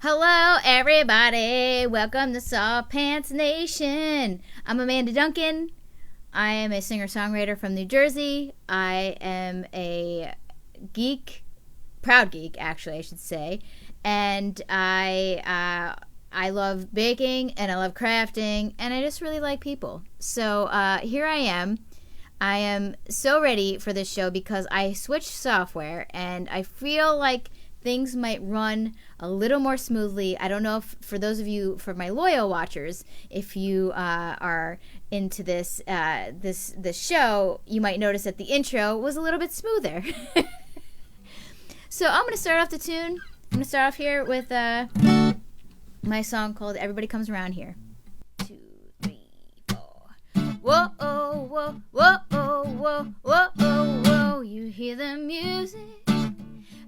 Hello, everybody. Welcome to Soft Pants Nation. I'm Amanda Duncan. I am a singer-songwriter from New Jersey. I am a geek, proud geek, actually, I should say. And I love baking, and I love crafting, and I just really like people. So here I am. I am so ready for this show because I switched software, and I feel like things might run a little more smoothly. I don't know if, for those of you, for my loyal watchers, if you are into this this show, you might notice that the intro was a little bit smoother. So I'm going to start off the tune. I'm going to start off here with my song called Everybody Comes Around Here. 2, 3, 4. Whoa, oh, whoa, whoa, oh, whoa, whoa, oh, whoa. You hear the music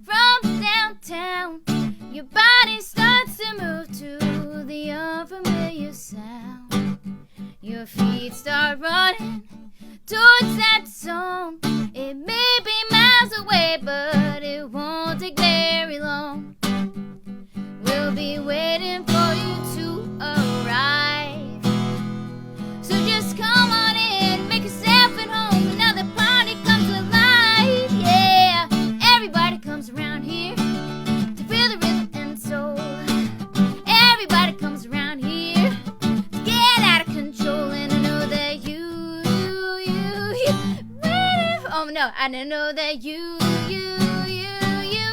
from downtown, your body starts to move to the unfamiliar sound. Your feet start running towards that song. It may be miles away, but it won't take very long. We'll be waiting for you to arrive. So just come on in, make yourself at home. Now the party comes alive, yeah. Everybody comes around here to feel the rhythm and soul. Everybody comes around here to get out of control. And I know that you waiting for, oh no, I know that you've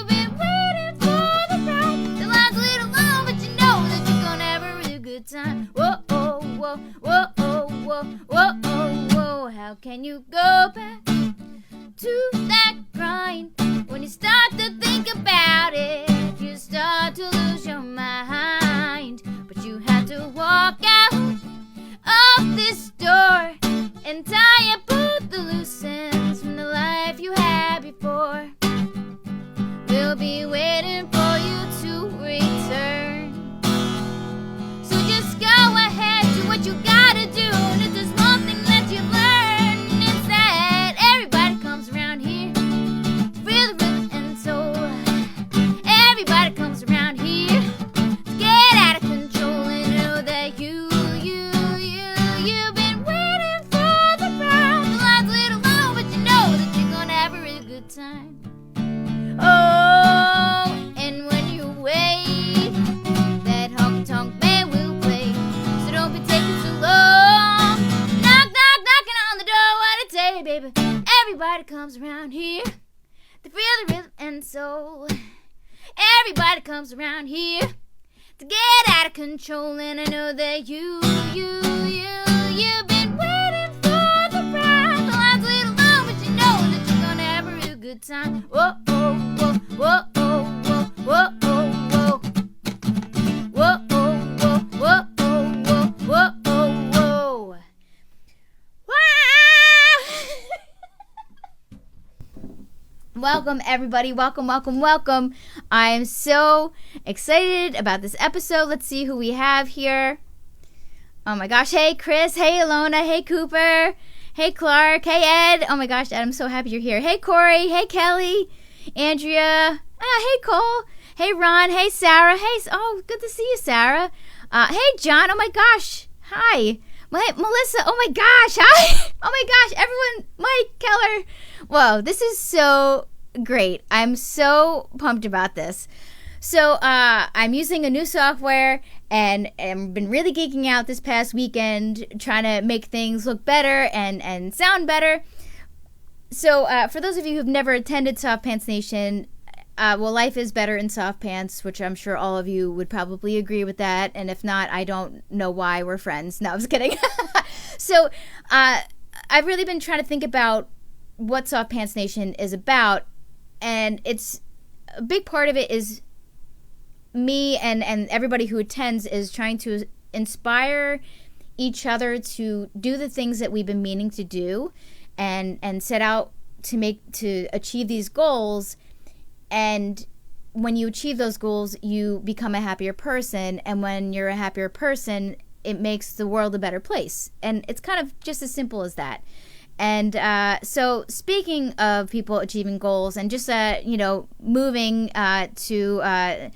been waiting for the ride. The line's a little long, but you know that you're gonna have a really good time. Whoa, oh, whoa, whoa, oh, whoa, whoa, oh, whoa. How can you go back to that grind? When you start to think about it, you start to lose your mind. But you have to walk out of this door and tie up both the loose ends from the life you had before. We'll be waiting for you to return. So just go ahead, do what you gotta do. And if there's one thing that you learn, it's that everybody comes around here to feel the rhythm and soul. Everybody comes around here to get out of control. And know that you've been waiting for the ride. The line's a little long, but you know that you're gonna have a really good time. Oh, and when you wait, that honky-tonk man will play. So don't be taking too long. Knock, knock, knocking on the door. What I tell you, baby, everybody comes around here to feel the rhythm and soul. Everybody comes around here to get out of control. And I know that you've been waiting for the ride. The line's a little long, but you know that you're gonna have a real good time. Whoa, oh, whoa, whoa, oh, whoa, whoa, oh, whoa. Whoa, oh, whoa, whoa, oh, whoa, whoa, oh, whoa. Wow! Welcome, everybody. Welcome, welcome, welcome. I am so excited about this episode. Let's see who we have here. Oh my gosh. Hey, Chris. Hey, Ilona. Hey, Cooper. Hey, Clark. Hey, Ed. Oh my gosh, Ed, I'm so happy you're here. Hey, Corey. Hey, Kelly. Andrea. Hey, Cole. Hey, Ron. Hey, Sarah. Hey, oh, good to see you, Sarah. Hey, John. Oh my gosh. Hi. Melissa. Oh my gosh. Hi. Oh my gosh. Everyone. Mike, Keller. Whoa, this is so great. I'm so pumped about this. So I'm using a new software and been really geeking out this past weekend trying to make things look better and sound better. So for those of you who've never attended Soft Pants Nation, well, life is better in soft pants, which I'm sure all of you would probably agree with that. And if not, I don't know why we're friends. No, I'm just kidding. So I've really been trying to think about what Soft Pants Nation is about. And it's a big part of it is me and everybody who attends is trying to inspire each other to do the things that we've been meaning to do and set out to achieve these goals. And when you achieve those goals, you become a happier person. And when you're a happier person, it makes the world a better place. And it's kind of just as simple as that. And so speaking of people achieving goals and just, moving to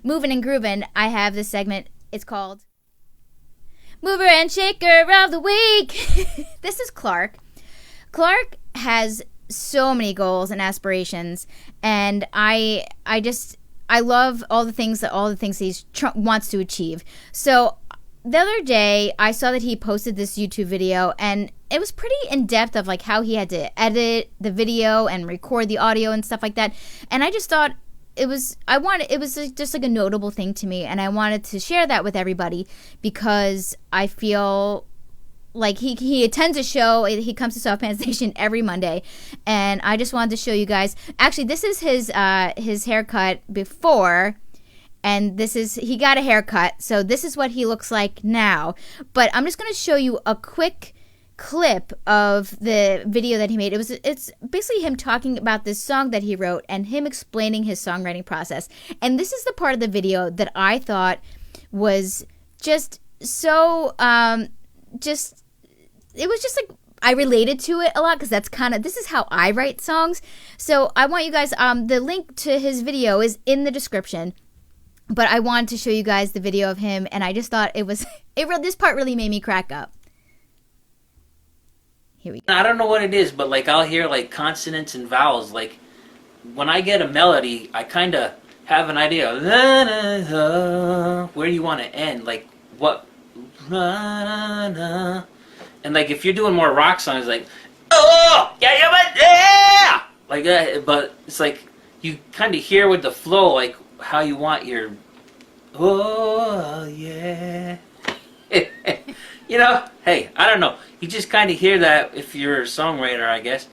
Moving and Grooving, I have this segment. It's called Mover and Shaker of the Week. This is Clark. Clark has so many goals and aspirations, and I love all the things he wants to achieve. So the other day, I saw that he posted this YouTube video, and it was pretty in-depth of like how he had to edit the video and record the audio and stuff like that. And I just thought it was just like a notable thing to me, and I wanted to share that with everybody because I feel like he attends a show. He comes to softpantsnation every Monday, and I just wanted to show you guys. Actually, this is his haircut before. And he got a haircut, so this is what he looks like now. But I'm just going to show you a quick clip of the video that he made. It's basically him talking about this song that he wrote and him explaining his songwriting process. And this is the part of the video that I thought was just so, it was just like, I related to it a lot because this is how I write songs. So I want you guys, the link to his video is in the description. But I wanted to show you guys the video of him, and I just thought this part really made me crack up. Here we go. I don't know what it is, but like I'll hear like consonants and vowels. Like when I get a melody, I kind of have an idea of where you want to end, like what, and like if you're doing more rock songs, like oh yeah, like that. But it's like you kind of hear with the flow, like how you want your oh yeah. You know, hey, I don't know. You just kind of hear that if you're a songwriter, I guess.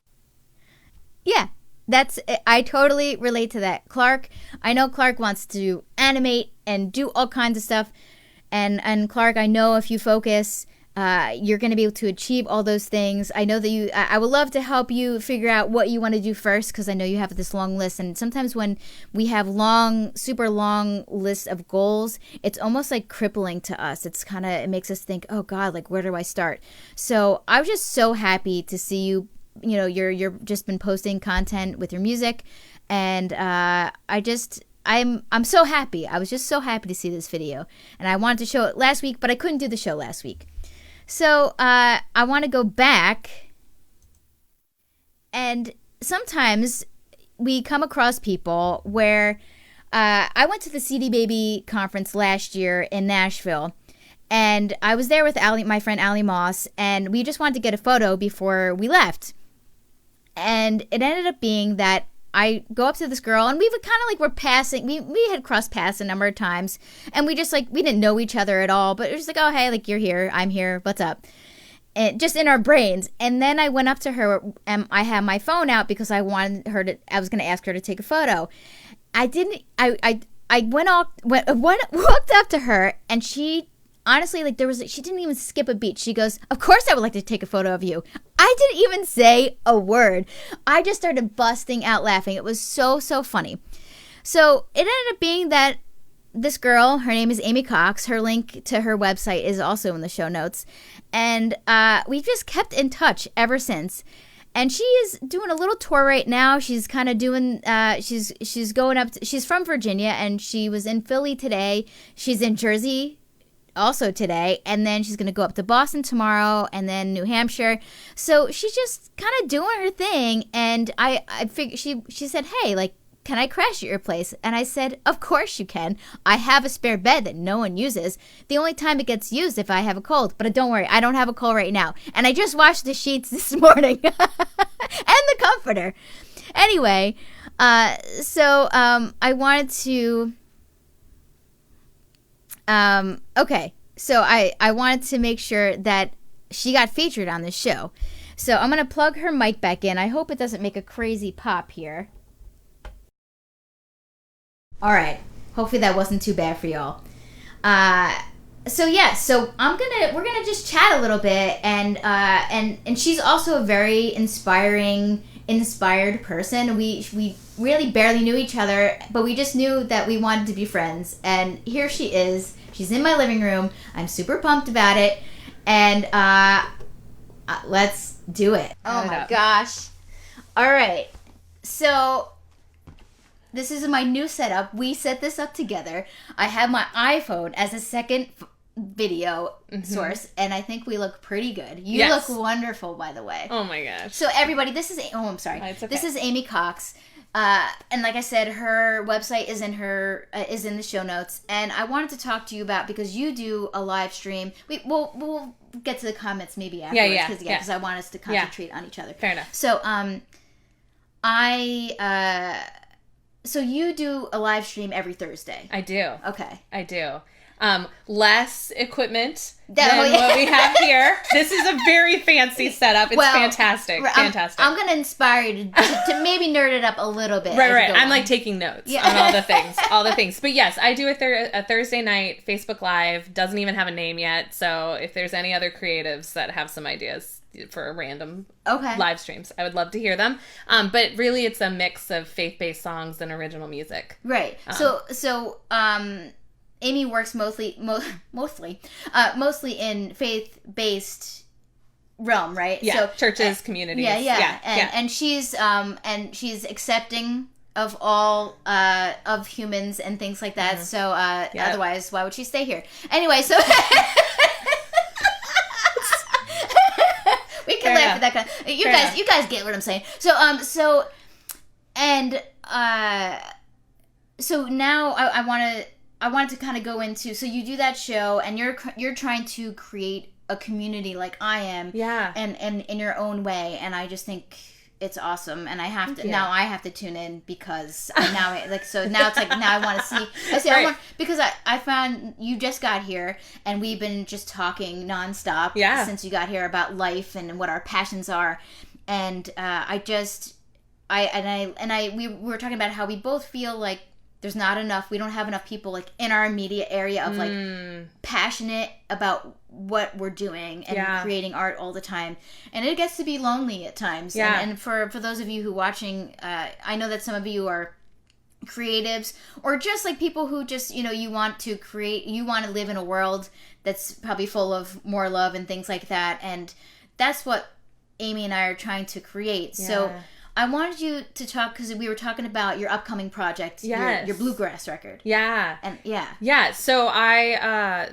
Yeah, I totally relate to that. Clark, I know Clark wants to animate and do all kinds of stuff. And Clark, I know if you focus, you're going to be able to achieve all those things. I know that I would love to help you figure out what you want to do first, because I know you have this long list. And sometimes when we have super long lists of goals, it's almost like crippling to us. It makes us think, oh God, like where do I start? So I was just so happy to see you. You know, you're just been posting content with your music, and I'm so happy. I was just so happy to see this video, and I wanted to show it last week, but I couldn't do the show last week. So I want to go back, and sometimes we come across people where I went to the CD Baby conference last year in Nashville, and I was there with my friend Allie Moss, and we just wanted to get a photo before we left. And it ended up being that I go up to this girl, and we would kind of like were passing. We had crossed paths a number of times, and we just like we didn't know each other at all. But it was just like, oh hey, like you're here, I'm here, what's up? And just in our brains. And then I went up to her, and I had my phone out because I was going to ask her to take a photo. I didn't. I walked up to her, and she. Honestly, like she didn't even skip a beat. She goes, of course I would like to take a photo of you. I didn't even say a word. I just started busting out laughing. It was so, so funny. So it ended up being that this girl, her name is Amy Cox. Her link to her website is also in the show notes. And we've just kept in touch ever since. And she is doing a little tour right now. She's kind of doing, she's going up, she's from Virginia, and she was in Philly today. She's in Jersey also today, and then she's gonna go up to Boston tomorrow, and then New Hampshire. So she's just kind of doing her thing, and I figured she said, hey, like, can I crash at your place? And I said, of course you can. I have a spare bed that no one uses. The only time it gets used if I have a cold, but don't worry, I don't have a cold right now, and I just washed the sheets this morning and the comforter. Anyway, so I wanted to okay, so I wanted to make sure that she got featured on this show. So I'm going to plug her mic back in. I hope it doesn't make a crazy pop here. All right. Hopefully that wasn't too bad for y'all. So yeah, so we're going to just chat a little bit, and she's also a very inspired person. We really barely knew each other, but we just knew that we wanted to be friends. And here she is. She's in my living room. I'm super pumped about it. And let's do it. Oh my gosh. All right. So this is my new setup. We set this up together. I have my iPhone as a second video source, and I think we look pretty good. You look wonderful, by the way. Oh my gosh. So everybody, this is I'm sorry. It's okay. This is Amy Cox, and like I said, her website is in the show notes. And I wanted to talk to you about, because you do a live stream. We'll get to the comments maybe afterwards, because I want us to concentrate on each other. Fair enough. So so you do a live stream every Thursday. I do. Okay. I do. Less equipment than what we have here. This is a very fancy setup. It's fantastic. Fantastic. I'm going to inspire you to maybe nerd it up a little bit. Right. I'm like taking notes on all the things. But yes, I do a Thursday night Facebook Live. Doesn't even have a name yet. So if there's any other creatives that have some ideas for random live streams, I would love to hear them. But really, it's a mix of faith-based songs and original music. Right. So Amy works mostly in faith-based realm, right? Yeah, so, churches, communities. And she's accepting of all of humans and things like that. So otherwise, why would she stay here? Anyway, so we can laugh at that kind of, you guys get what I'm saying. So now I wanted to kind of go into, so you do that show, and you're trying to create a community like I am, and in your own way, and I just think it's awesome, and I have to tune in, because now it's like now I want to see. Because I found you just got here, and we've been just talking nonstop since you got here about life and what our passions are, and we were talking about how we both feel like we don't have enough people like in our immediate area of like passionate about what we're doing and creating art all the time. And it gets to be lonely at times. Yeah. And for those of you who are watching, I know that some of you are creatives, or just like people who just, you want to live in a world that's probably full of more love and things like that. And that's what Amy and I are trying to create. Yeah. So I wanted you to talk, because we were talking about your upcoming project, your bluegrass record. Yeah. And so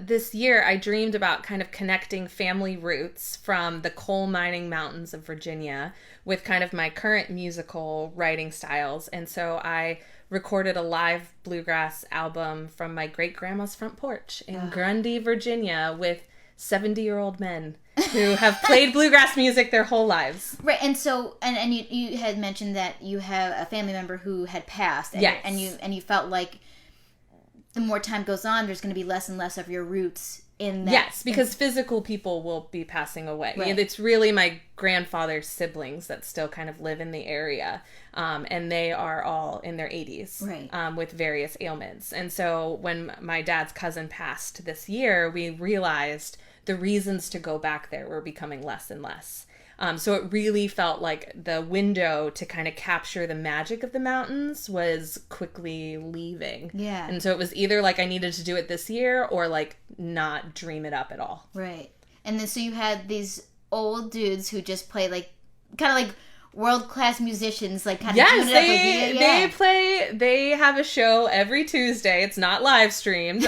this year I dreamed about kind of connecting family roots from the coal mining mountains of Virginia with kind of my current musical writing styles. And so I recorded a live bluegrass album from my great-grandma's front porch in Grundy, Virginia, with 70-year-old men who have played bluegrass music their whole lives. Right, and so, and you had mentioned that you have a family member who had passed. And, yes. And you felt like the more time goes on, there's going to be less and less of your roots in that. Yes, because physical people will be passing away. Right. It's really my grandfather's siblings that still kind of live in the area, and they are all in their 80s, right. With various ailments. And so when my dad's cousin passed this year, we realized the reasons to go back there were becoming less and less. So it really felt like the window to kind of capture the magic of the mountains was quickly leaving. Yeah. And so it was either like I needed to do it this year, or like not dream it up at all. Right. And then so you had these old dudes who just play like kind of like world-class musicians, like kind of doing it up. They have a show every Tuesday. It's not live streamed.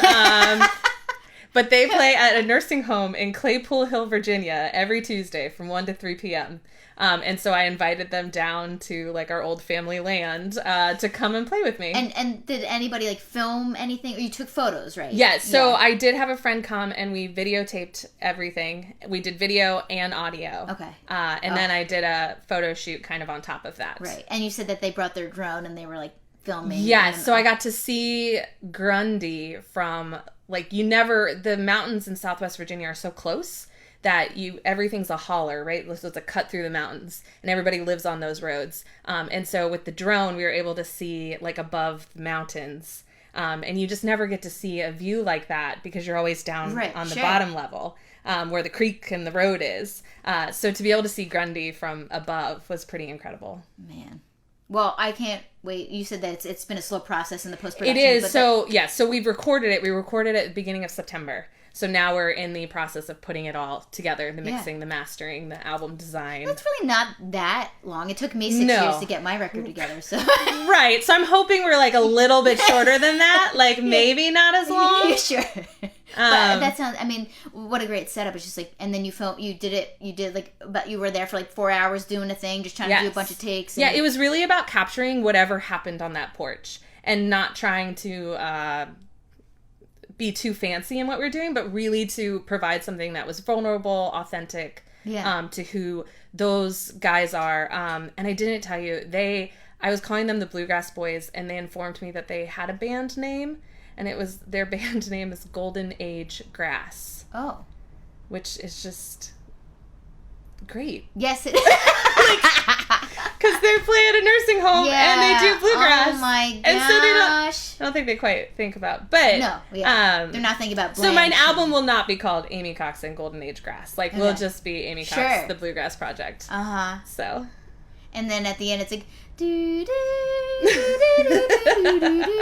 But they play at a nursing home in Claypool Hill, Virginia, every Tuesday from 1 to 3 p.m. And so I invited them down to like our old family land to come and play with me. And did anybody like film anything? Or you took photos, right? Yes. So I did have a friend come, and we videotaped everything. We did video and audio. Okay. And then I did a photo shoot kind of on top of that. Right. And you said that they brought their drone and they were like filming. Yes. So I got to see Grundy from... Like the mountains in Southwest Virginia are so close that everything's a holler, right? So it's a cut through the mountains, and everybody lives on those roads. And so with the drone, we were able to see like above the mountains. And you just never get to see a view like that because you're always down on the bottom level, where the creek and the road is. So to be able to see Grundy from above was pretty incredible. Man. Well, I can't wait. You said that it's been a slow process in the post-production. It is. So we've recorded it. We recorded it at the beginning of September. So now we're in the process of putting it all together, the mixing, the mastering, the album design. It's really not that long. It took me 6 years to get my record together. So Right. So I'm hoping we're like a little bit shorter than that. Like maybe not as long. Sure. But that sounds, I mean, what a great setup. It's just like, and then you were there for like 4 hours doing a thing, just trying to do a bunch of takes. Yeah, it was really about capturing whatever happened on that porch and not trying to be too fancy in what we're doing, but really to provide something that was vulnerable, authentic to who those guys are. And I didn't tell you, I was calling them the Bluegrass Boys, and they informed me that they had a band name, and their band name is Golden Age Grass. Oh. Which is just great. Yes, it because they play at a nursing home and they do bluegrass. Oh my gosh. And so I don't think they quite think about, but they're not thinking about so my album will not be called Amy Cox and Golden Age Grass. Like we'll just be Amy Cox, the Bluegrass Project. So. And then at the end it's like do do do do do do do.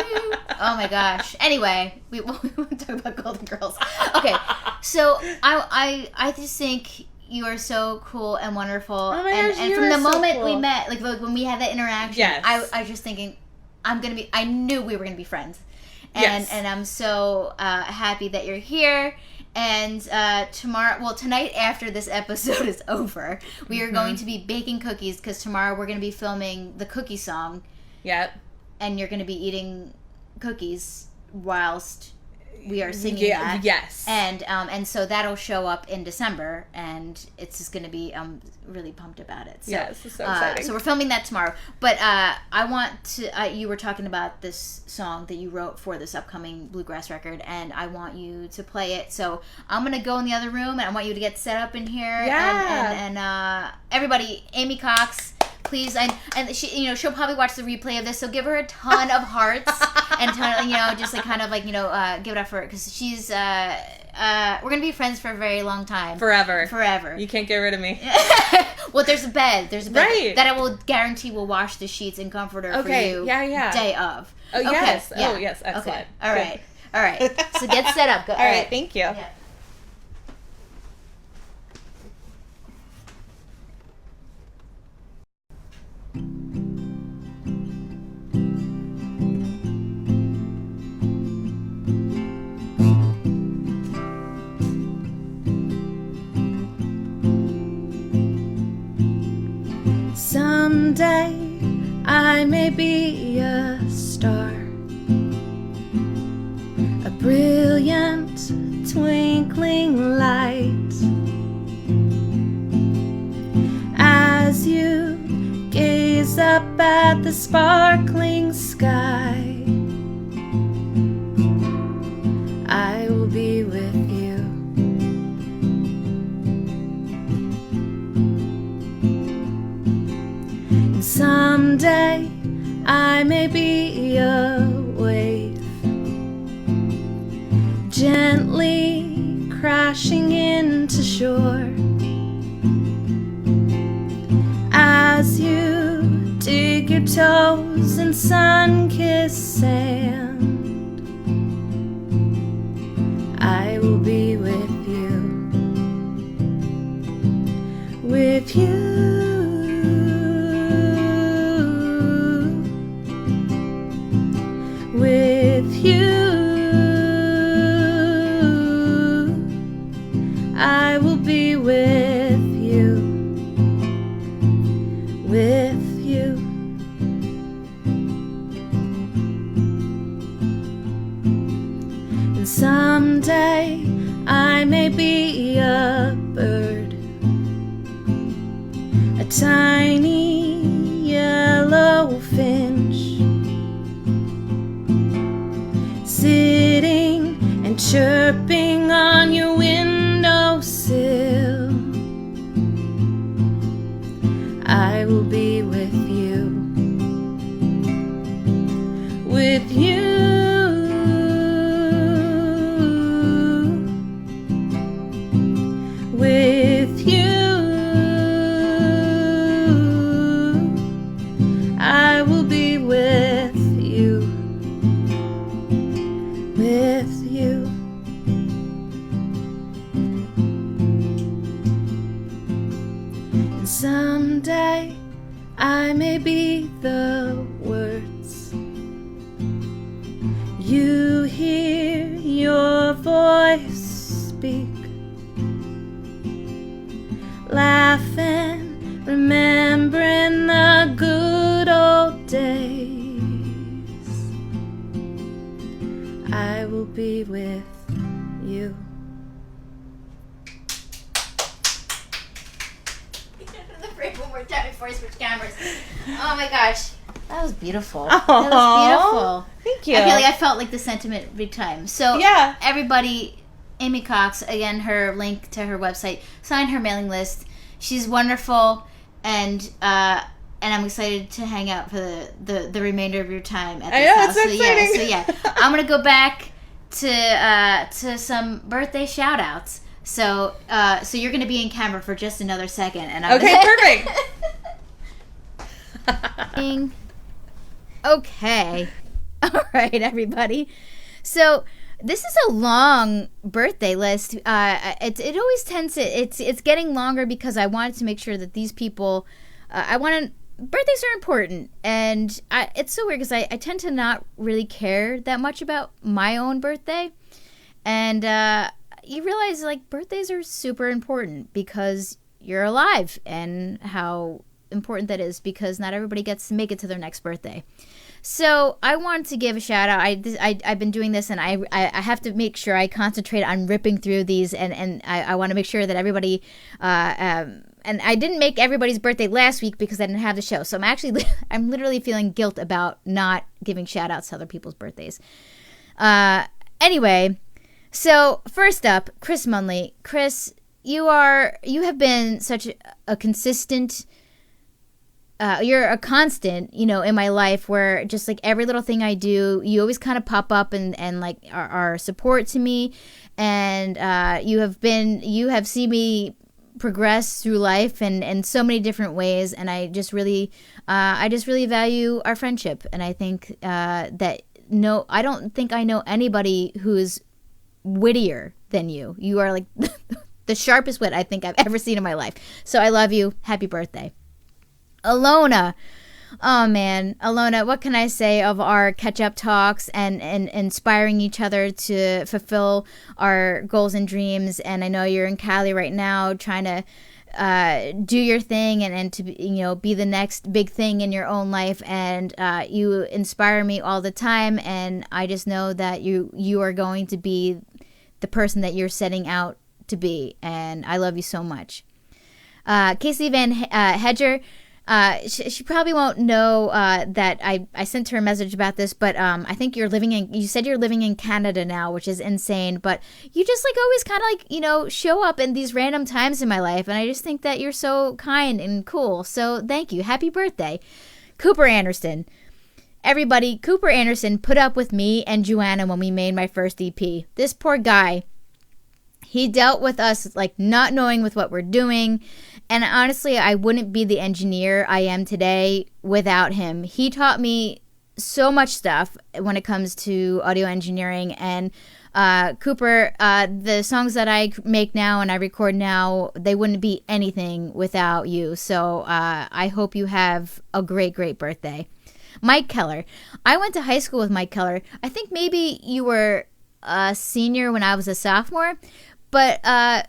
Oh my gosh. Anyway, we won't talk about Golden Girls. Okay. So I just think you are so cool and wonderful. Oh my gosh, and from the moment we met, like when we had that interaction, I was just thinking, I knew we were gonna be friends, and I'm so happy that you're here. And tonight after this episode is over, we are going to be baking cookies because tomorrow we're going to be filming the cookie song. Yep. And you're going to be eating cookies whilst we are singing that. Yes. And so that'll show up in December, and it's just going to be really pumped about it. So, yes, it's so exciting. So we're filming that tomorrow. But I want to. You were talking about this song that you wrote for this upcoming bluegrass record, and I want you to play it. So I'm going to go in the other room, and I want you to get set up in here. Yeah. And everybody, Amy Cox. Please, and she, she'll probably watch the replay of this, so give her a ton of hearts and just like kind of like give it up for her because she's we're gonna be friends for a very long time, forever. You can't get rid of me. Well, there's a bed right. that I will guarantee will wash the sheets and comforter for you. Day of. Oh okay. Yes. Yeah. Oh yes. Excellent. Okay. All right. So get set up. All right. Thank you. Yeah. Someday I may be a star, a brilliant twinkling light. As you gaze up at the sparkling sky, I will be with you. Someday I may be a wave, gently crashing into shore. As you dig your toes in sun-kissed sand, I will be with you. With you. With you, I will be with you, with you. And someday I may be a bird, a tiny yellow finch, sitting and chirping on your windowsill. I will be with you, with you, with you. I Someday I may be the words you hear your voice speak, laughing, remembering the good old days. I will be with you. One more time before I switch cameras. Oh my gosh, that was beautiful. Aww. That was beautiful. Thank you. I felt like the sentiment big time. So Yeah. everybody, Amy Cox, again, her link to her website, sign her mailing list. She's wonderful, and I'm excited to hang out for the remainder of your time at this house. It's so exciting. So yeah, I'm gonna go back to some birthday shout outs. So you're gonna be in camera for just another second, and I'm Okay, perfect. Okay, all right, everybody. So this is a long birthday list. It always tends to it's getting longer because I wanted to make sure that these people, birthdays are important, and it's so weird because I tend to not really care that much about my own birthday, and you realize like birthdays are super important because you're alive, and how important that is because not everybody gets to make it to their next birthday. So I want to give a shout out. I've been doing this, and I have to make sure I concentrate on ripping through these, and I want to make sure that everybody and I didn't make everybody's birthday last week because I didn't have the show. So I'm literally feeling guilt about not giving shout outs to other people's birthdays. Anyway, so first up, Chris Munley. Chris, you have been such a consistent. You're a constant, in my life, where just like every little thing I do, you always kind of pop up and like are support to me, and you have seen me progress through life in so many different ways, and I just really value our friendship, and I think I don't think I know anybody who's wittier than you. You are like the sharpest wit I think I've ever seen in my life. So I love you. Happy birthday. Ilona. Oh man, Ilona, what can I say of our catch-up talks and inspiring each other to fulfill our goals and dreams? And I know you're in Cali right now trying to do your thing and to be the next big thing in your own life, and you inspire me all the time, and I just know that you are going to be the person that you're setting out to be, and I love you so much. Kasey Van Hedger. She probably won't know that I sent her a message about this, but I think you said you're living in Canada now, which is insane, but you just like always kind of like, show up in these random times in my life, and I just think that you're so kind and cool, so thank you. Happy birthday. Cooper Anderson. Everybody, Cooper Anderson put up with me and Joanna when we made my first EP. This poor guy, he dealt with us like not knowing with what we're doing. And honestly, I wouldn't be the engineer I am today without him. He taught me so much stuff when it comes to audio engineering. And Cooper, the songs that I make now and I record now, they wouldn't be anything without you. So I hope you have a great, great birthday. Mike Keller. I went to high school with Mike Keller. I think maybe you were a senior when I was a sophomore. But I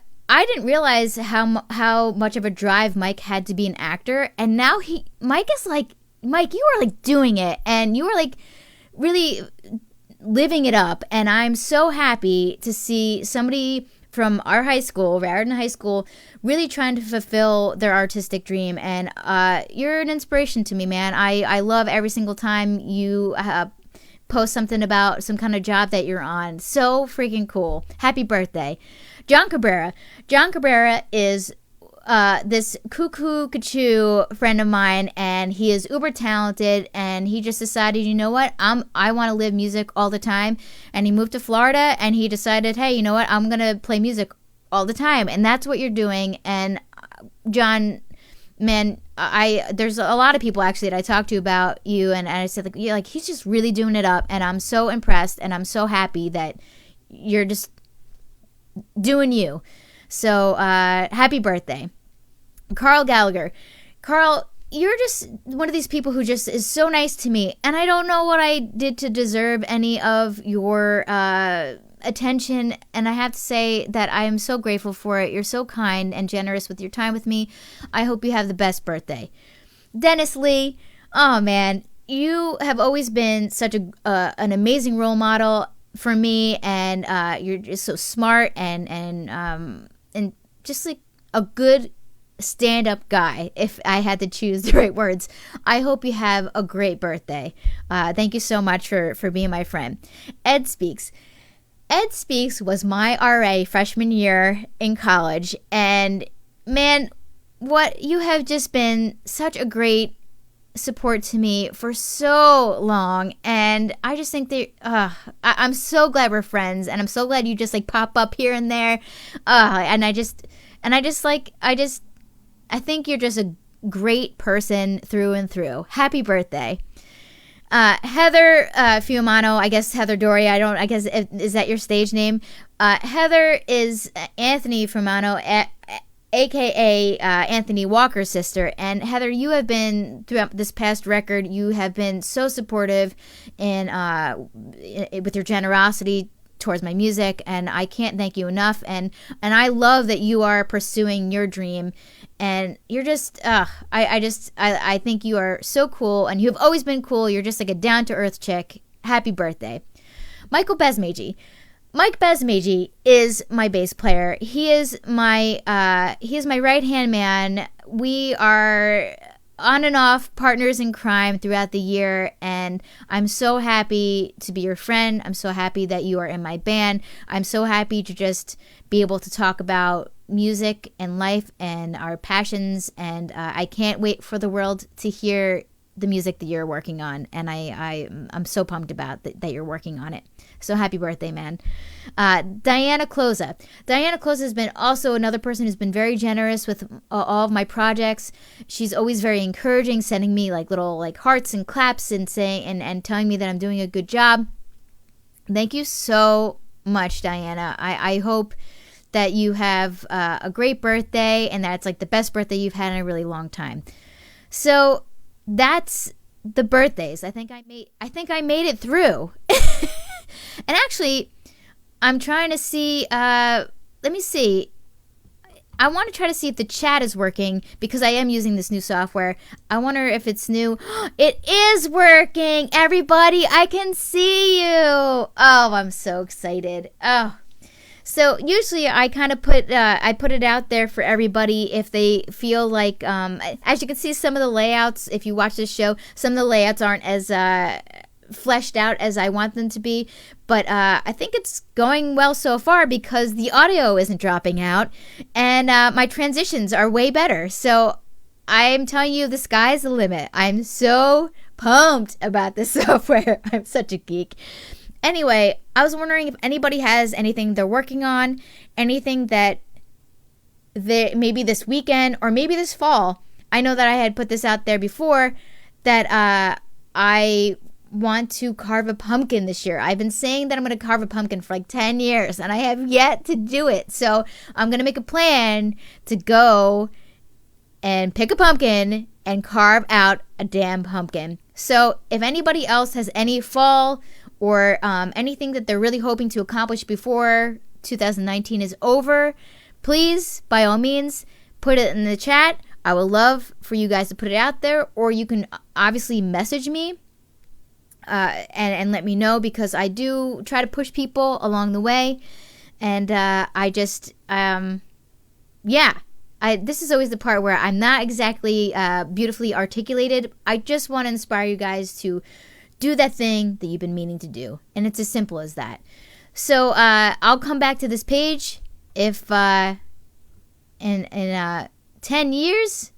didn't realize how much of a drive Mike had to be an actor, and now Mike is like, Mike, you are like doing it, and you are like really living it up, and I'm so happy to see somebody from our high school, Raritan High School, really trying to fulfill their artistic dream, and you're an inspiration to me, man. I love every single time you post something about some kind of job that you're on. So freaking cool. Happy birthday. Jon Cabrera. Jon Cabrera is this cuckoo friend of mine, and he is uber talented, and he just decided, you know what, I want to live music all the time, and he moved to Florida, and he decided, hey, you know what, I'm going to play music all the time, and that's what you're doing. And John, man, there's a lot of people actually that I talked to about you, and I said, like, he's just really doing it up, and I'm so impressed, and I'm so happy that you're just doing you. So happy birthday. Carl Gallagher. Carl, you're just one of these people who just is so nice to me, and I don't know what I did to deserve any of your attention, and I have to say that I am so grateful for it. You're so kind and generous with your time with me. I hope you have the best birthday. Dennis Lee, oh man, you have always been such an amazing role model for me, and you're just so smart and just like a good stand-up guy, if I had to choose the right words. I hope you have a great birthday. Thank you so much for being my friend. Ed Speaks was my RA freshman year in college, and man, what you have just been such a great support to me for so long, and I just think that I'm so glad we're friends, and I'm so glad you just like pop up here and there, and I think you're just a great person through and through. Happy birthday. Heather Fiumano, I guess Heather Dory, is that your stage name? Heather is Anthony Fiumano, aka Anthony Walker's sister. And Heather, you have been, throughout this past record, you have been so supportive with your generosity towards my music, and I can't thank you enough. And I love that you are pursuing your dream, and you're just I think you are so cool, and you've always been cool. You're just like a down-to-earth chick. Happy birthday. Michael Basmagy. Mike Basmagy is my bass player. He is my right-hand man. We are on and off partners in crime throughout the year, and I'm so happy to be your friend. I'm so happy that you are in my band. I'm so happy to just be able to talk about music and life and our passions, and I can't wait for the world to hear the music that you're working on, and I'm so pumped about that you're working on it. So happy birthday, man. Diana Kloza. Diana Kloza has been also another person who's been very generous with all of my projects. She's always very encouraging, sending me like little like hearts and claps and saying and telling me that I'm doing a good job. Thank you so much, Diana. I hope that you have a great birthday, and that it's like the best birthday you've had in a really long time. So that's the birthdays. I think I made it through. And actually, I'm trying to see, let me see. I want to try to see if the chat is working, because I am using this new software. I wonder if it's new. It is working, everybody. I can see you. Oh, I'm so excited. Oh. So usually I kind of put it out there for everybody if they feel like, as you can see, some of the layouts, if you watch this show, some of the layouts aren't as fleshed out as I want them to be, but I think it's going well so far because the audio isn't dropping out, and my transitions are way better. So I'm telling you, the sky's the limit. I'm so pumped about this software. I'm such a geek. Anyway, I was wondering if anybody has anything they're working on, anything that maybe this weekend or maybe this fall. I know that I had put this out there before, that I want to carve a pumpkin this year. I've been saying that I'm going to carve a pumpkin for like 10 years, and I have yet to do it. So I'm going to make a plan to go and pick a pumpkin and carve out a damn pumpkin. So if anybody else has any fall or anything that they're really hoping to accomplish before 2019 is over, please, by all means, put it in the chat. I would love for you guys to put it out there, or you can obviously message me and let me know, because I do try to push people along the way. And this is always the part where I'm not exactly beautifully articulated. I just want to inspire you guys to do that thing that you've been meaning to do. And it's as simple as that. So I'll come back to this page if in 10 years.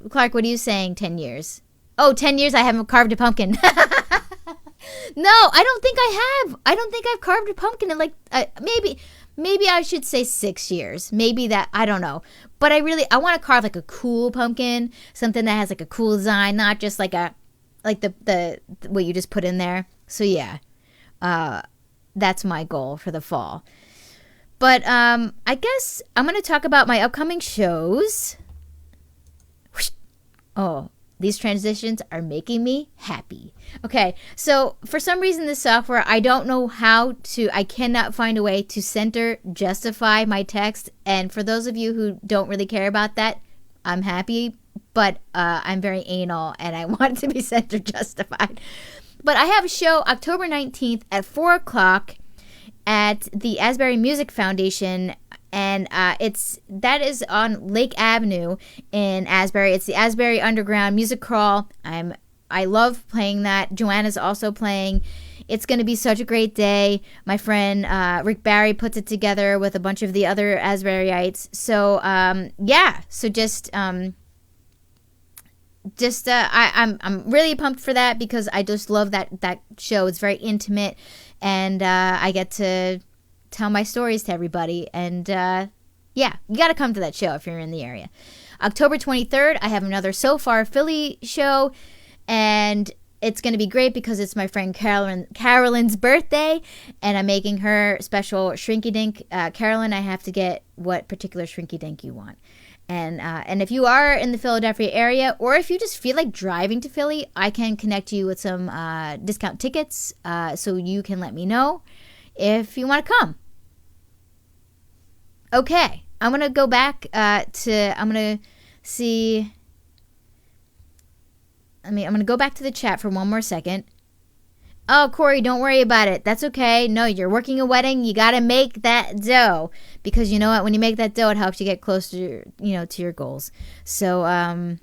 Clark, what are you saying, 10 years? Oh, 10 years I haven't carved a pumpkin. No, I don't think I have. I don't think I've carved a pumpkin in like, maybe I should say 6 years. Maybe that, I don't know. But I want to carve like a cool pumpkin, something that has like a cool design, not just like the what you just put in there. So yeah, that's my goal for the fall. But I guess I'm going to talk about my upcoming shows. Oh, these transitions are making me happy. Okay, so for some reason this software, I don't know I cannot find a way to center justify my text. And for those of you who don't really care about that, I'm happy, but I'm very anal and I want it to be center justified. But I have a show October 19th at 4 o'clock at the Asbury Music Foundation, and that is on Lake Avenue in Asbury. It's the Asbury Underground Music Crawl. I love playing that. Joanna's also playing. It's going to be such a great day. My friend Rick Barry puts it together with a bunch of the other Asburyites. So I'm really pumped for that because I just love that show. It's very intimate, and I get to tell my stories to everybody. And you got to come to that show if you're in the area. October 23rd, I have another Sofar Philly show, and it's going to be great because it's my friend Carolyn's birthday, and I'm making her special Shrinky Dink. Carolyn, I have to get what particular Shrinky Dink you want. And if you are in the Philadelphia area, or if you just feel like driving to Philly, I can connect you with some discount tickets, so you can let me know if you want to come. Okay, I'm going to go back I'm going to go back to the chat for one more second. Oh, Corey, don't worry about it. That's okay. No, you're working a wedding. You got to make that dough. Because you know what? When you make that dough, it helps you get closer, to your goals. So, I'm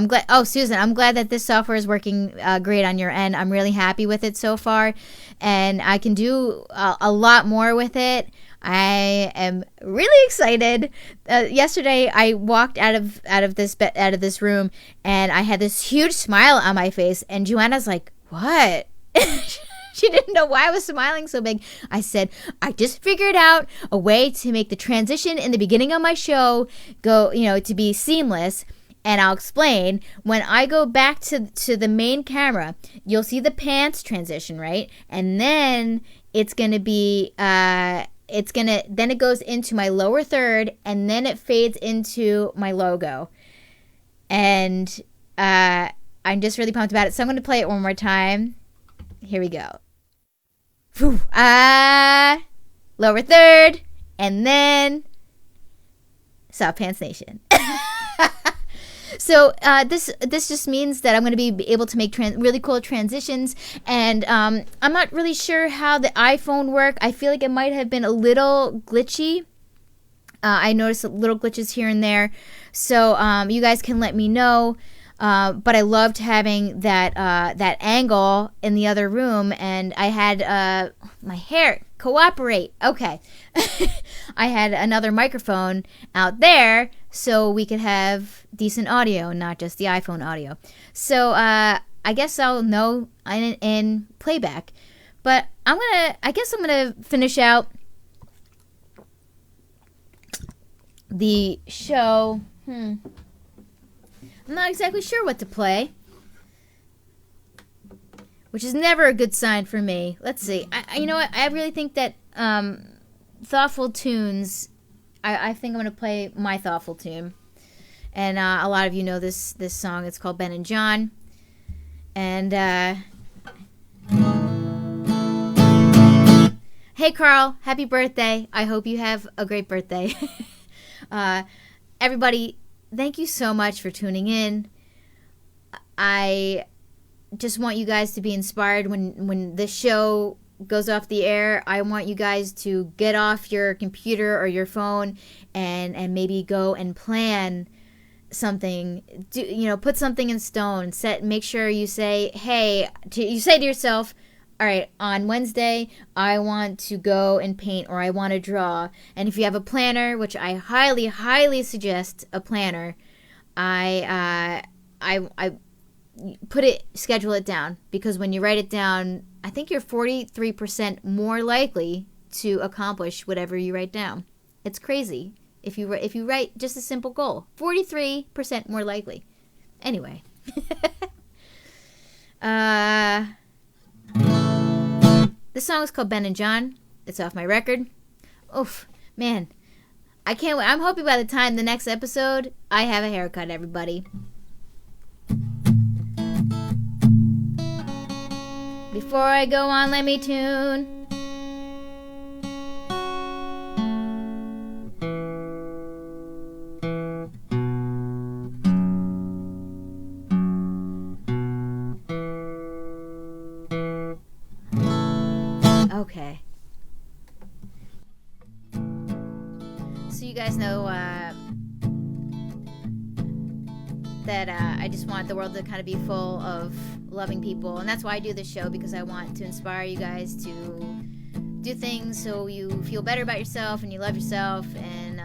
glad. Oh, Susan, I'm glad that this software is working great on your end. I'm really happy with it so far. And I can do a lot more with it. I am really excited. Yesterday, I walked out of this room, and I had this huge smile on my face. And Joanna's like, "What?" She didn't know why I was smiling so big. I said, I just figured out a way to make the transition in the beginning of my show go, to be seamless. And I'll explain. When I go back to the main camera, you'll see the pants transition, right? And then it's going to be, then it goes into my lower third, and then it fades into my logo. And I'm just really pumped about it. So I'm going to play it one more time. Here we go. Lower third, and then softpantsnation. So this just means that I'm going to be able to make really cool transitions, and I'm not really sure how the iPhone work. I feel like it might have been a little glitchy. I noticed little glitches here and there, so you guys can let me know. But I loved having that angle in the other room, and I had my hair cooperate. Okay. I had another microphone out there so we could have decent audio, not just the iPhone audio. So I guess I'll know in playback. But I guess I'm gonna finish out the show. I'm not exactly sure what to play, which is never a good sign for me. Let's see. You know what? I really think that thoughtful tunes. I think I'm gonna play my thoughtful tune, and a lot of you know this song. It's called Ben and John, and hey Carl, happy birthday! I hope you have a great birthday. Everybody, thank you so much for tuning in. I just want you guys to be inspired when this show goes off the air. I want you guys to get off your computer or your phone and maybe go and plan something. Put something in stone. Make sure you say, you say to yourself, all right, on Wednesday, I want to go and paint, or I want to draw. And if you have a planner, which I highly, highly suggest a planner, I schedule it down, because when you write it down, I think you're 43% more likely to accomplish whatever you write down. It's crazy. If you write just a simple goal, 43% more likely. Anyway. This song is called Ben and John. It's off my record. Oof, man. I can't wait. I'm hoping by the time the next episode, I have a haircut, everybody. Before I go on, let me tune. Okay. So you guys know that I just want the world to kind of be full of loving people, and that's why I do this show, because I want to inspire you guys to do things so you feel better about yourself and you love yourself. And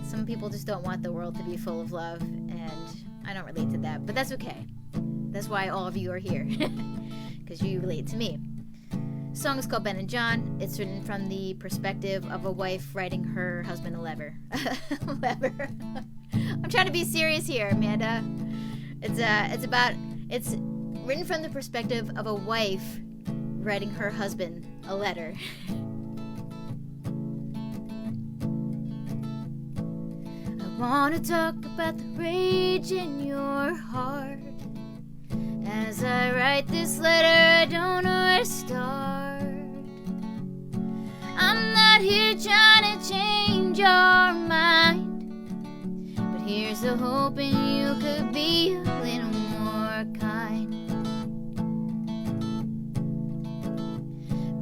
some people just don't want the world to be full of love, and I don't relate to that, but that's okay. That's why all of you are here, because you relate to me. The song is called Ben and John. It's written from the perspective of a wife writing her husband a letter. I'm trying to be serious here, Amanda. It's written from the perspective of a wife writing her husband a letter. I want to talk about the rage in your heart. As I write this letter, I don't know where to start. I'm not here trying to change your mind, but here's the hoping you could be a little more kind.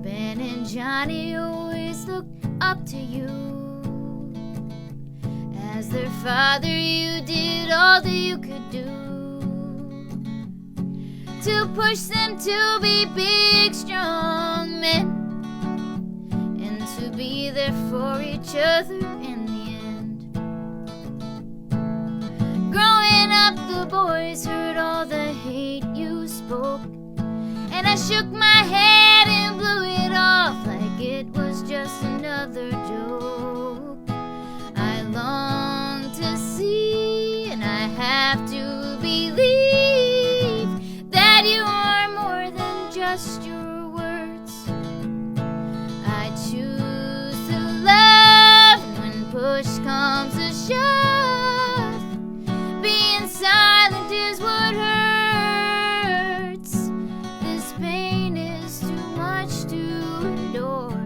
Ben and Johnny always looked up to you. As their father, you did all that you could do to push them to be big, strong men, and to be there for each other in the end. Growing up, the boys heard all the hate you spoke, and I shook my head and blew it off like it was just another joke. I long to see, and I have to believe that you are more than just your words. I choose to love, and when push comes to shove, being silent is what hurts. This pain is too much to endure,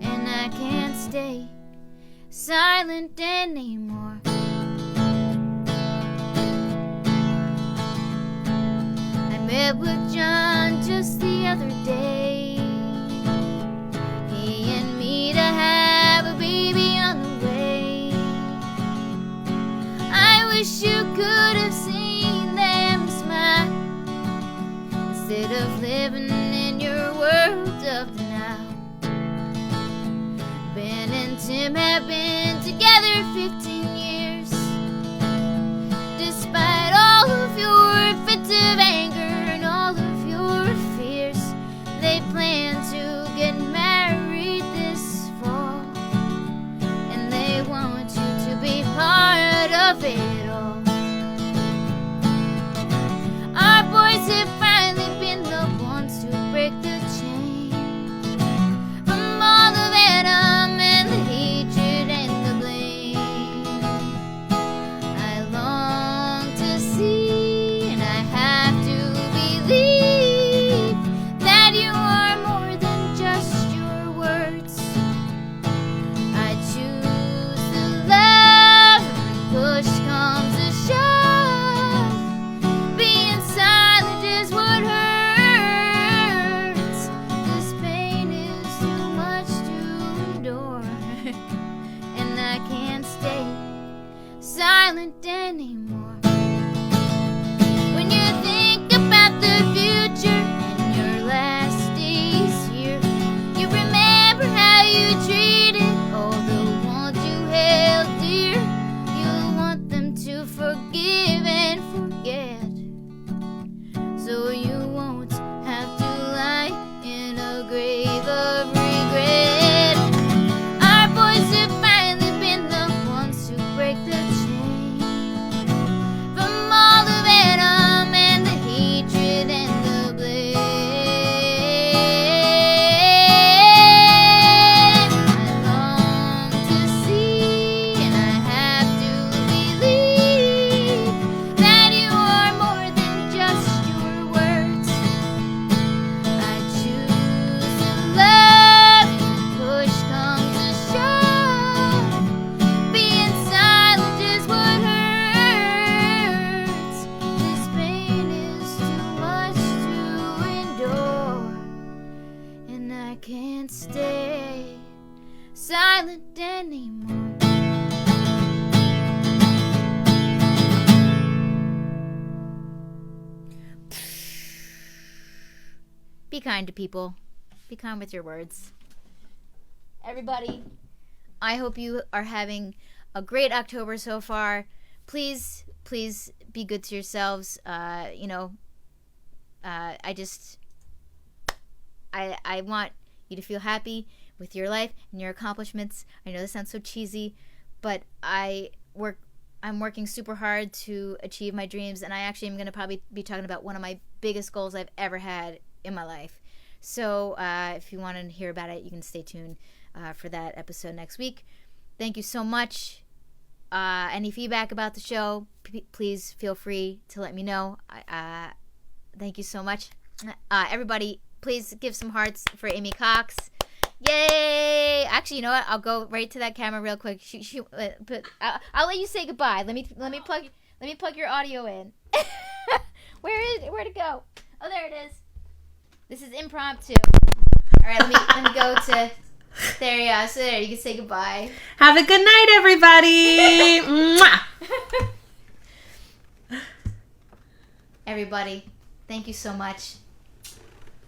and I can't stay silent anymore. Met with John just the other day. He and me to have a baby on the way. I wish you could have seen them smile, instead of living in your world of the now. Ben and Tim have been together 15 years. Despite all of your fits of anger, all of your fears, they plan to get married this fall, and they want you to be part of it all. Our boys have finally been the ones to break the chain from all the venom and the hatred can't stay silent anymore. Be kind to people. Be kind with your words. Everybody, I hope you are having a great October so far. Please be good to yourselves. I want you to feel happy with your life and your accomplishments. I know this sounds so cheesy, but I'm working super hard to achieve my dreams, and I actually am going to probably be talking about one of my biggest goals I've ever had in my life. So if you want to hear about it, you can stay tuned for that episode next week. Thank you so much. Any feedback about the show, please feel free to let me know. Thank you so much. Everybody, please give some hearts for Amy Cox. Yay! Actually, you know what? I'll go right to that camera real quick. I'll let you say goodbye. Let me plug your audio in. Where'd it go? Oh, there it is. This is impromptu. All right, let me go to. There you are. So there, you can say goodbye. Have a good night, everybody. Mwah! Everybody, thank you so much.